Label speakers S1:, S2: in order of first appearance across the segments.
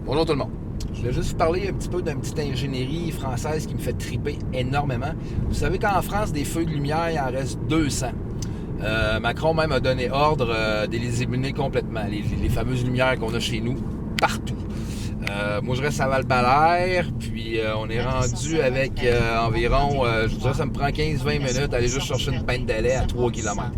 S1: Bonjour tout le monde. Je voulais juste vous parler un petit peu d'une petite ingénierie française qui me fait triper énormément. Vous savez qu'en France, des feux de lumière, il en reste 200. Macron même a donné ordre de les éliminer complètement, les fameuses lumières qu'on a chez nous, partout. Moi, je reste à Val-Balaire, puis on est rendu avec environ, je vous dirais, ça me prend 15-20 minutes aller juste chercher une pinte de lait à 3 km.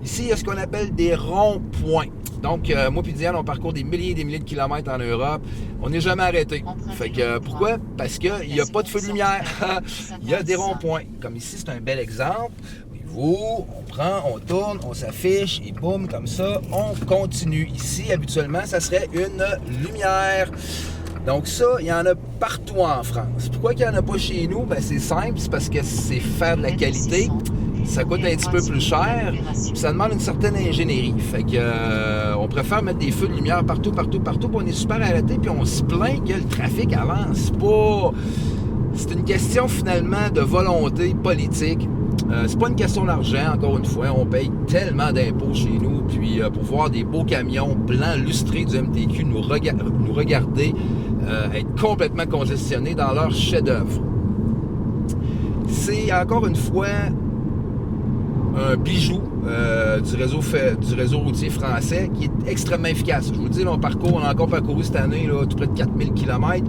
S1: Ici, il y a ce qu'on appelle des ronds-points. Donc, moi et Diane, on parcourt des milliers et des milliers de kilomètres en Europe. On n'est jamais arrêté. Fait que, pourquoi? Parce qu'il n'y a pas de feu de lumière. Il y a des ronds-points. Comme ici, c'est un bel exemple. Voyez-vous, on prend, on tourne, on s'affiche et boum, comme ça, on continue. Ici, habituellement, ça serait une lumière. Donc ça, il y en a partout en France. Pourquoi il n'y en a pas chez nous? Ben, c'est simple, c'est parce que c'est faire de la qualité. Ça coûte un petit peu plus cher, puis ça demande une certaine ingénierie. Fait que on préfère mettre des feux de lumière partout, puis on est super arrêté, puis on se plaint que le trafic avance pas. C'est une question finalement de volonté politique. C'est pas une question d'argent, encore une fois. On paye tellement d'impôts chez nous, puis pour voir des beaux camions blancs lustrés du MTQ nous regarder être complètement congestionnés dans leur chef-d'œuvre. C'est encore une fois un bijou du réseau routier français qui est extrêmement efficace. Je vous le dis, on a encore parcouru cette année là, tout près de 4000 km.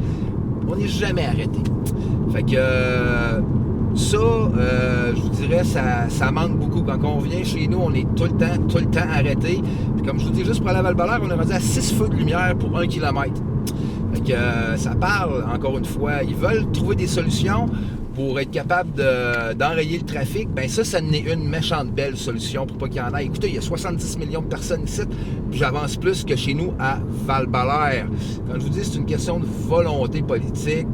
S1: On n'est jamais arrêté. Fait que je vous dirais, ça manque beaucoup. Quand on vient chez nous, on est tout le temps arrêté. Puis comme je vous dis, juste pour aller à Val-Balaire, on est rendu à 6 feux de lumière pour 1 km. Fait que ça parle, encore une fois. Ils veulent trouver des solutions pour être capable d'enrayer le trafic. Bien ça n'est une méchante belle solution pour pas qu'il y en ait. Écoutez, il y a 70 millions de personnes ici, puis j'avance plus que chez nous à Val-Balaire. Quand je vous dis, c'est une question de volonté politique.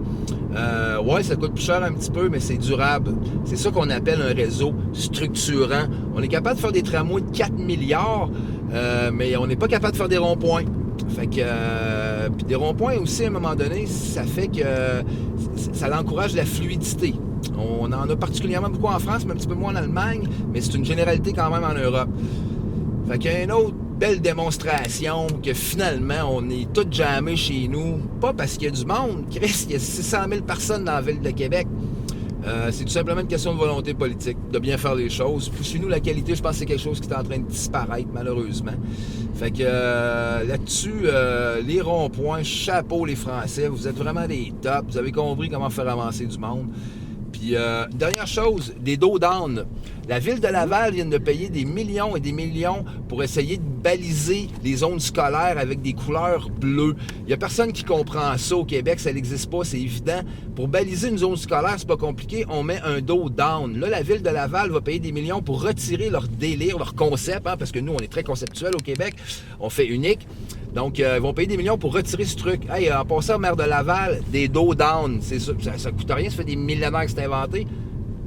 S1: Ouais, ça coûte plus cher un petit peu, mais c'est durable. C'est ça qu'on appelle un réseau structurant. On est capable de faire des tramways de 4 milliards, mais on n'est pas capable de faire des ronds-points. Fait que, puis des ronds-points aussi, à un moment donné, ça fait que ça encourage la fluidité. On en a particulièrement beaucoup en France, mais un petit peu moins en Allemagne, mais c'est une généralité quand même en Europe. Fait qu'il y a une autre belle démonstration que finalement, on est tous jammés chez nous, pas parce qu'il y a du monde. Chris, il y a 600 000 personnes dans la ville de Québec. C'est tout simplement une question de volonté politique, de bien faire les choses. Puis chez nous, la qualité, je pense que c'est quelque chose qui est en train de disparaître, malheureusement. Fait que là-dessus, les ronds-points, chapeau les Français, vous êtes vraiment des tops. Vous avez compris comment faire avancer du monde. Puis, dernière chose, des dos down. La ville de Laval vient de payer des millions et des millions pour essayer de baliser les zones scolaires avec des couleurs bleues. Il n'y a personne qui comprend ça au Québec, ça n'existe pas, c'est évident. Pour baliser une zone scolaire, c'est pas compliqué, on met un dos down. Là, la ville de Laval va payer des millions pour retirer leur délire, leur concept, hein, parce que nous, on est très conceptuel au Québec, on fait unique. Donc, ils vont payer des millions pour retirer ce truc. Hey, en passant au maire de Laval, des dos down, c'est ça coûte rien, ça fait des millénaires que c'est inventé.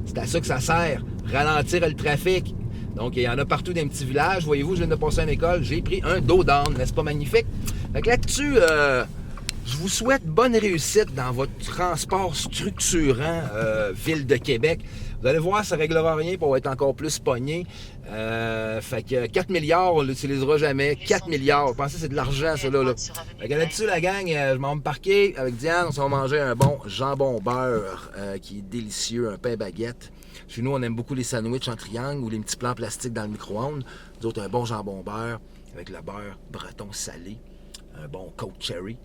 S1: C'est à ça que ça sert, ralentir le trafic. Donc, il y en a partout dans les petits villages. Voyez-vous, je viens de passer à une école, j'ai pris un dos down, n'est-ce pas magnifique? Fait que là-dessus, je vous souhaite bonne réussite dans votre transport structurant, ville de Québec. Vous allez voir, ça ne réglera rien pour être encore plus pogné. Fait que 4 milliards, on ne l'utilisera jamais. 4 milliards, vous pensez que c'est de l'argent, ça, là. Fait que là-dessus, la gang, je m'en vais me parquer avec Diane. On s'en va manger un bon jambon beurre qui est délicieux, un pain baguette. Chez nous, on aime beaucoup les sandwichs en triangle ou les petits plans plastiques dans le micro-ondes. Nous autres, un bon jambon beurre avec le beurre breton salé. Un bon Coke Cherry.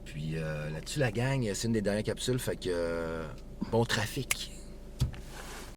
S1: Puis là-dessus, la gang, c'est une des dernières capsules. Fait que bon trafic.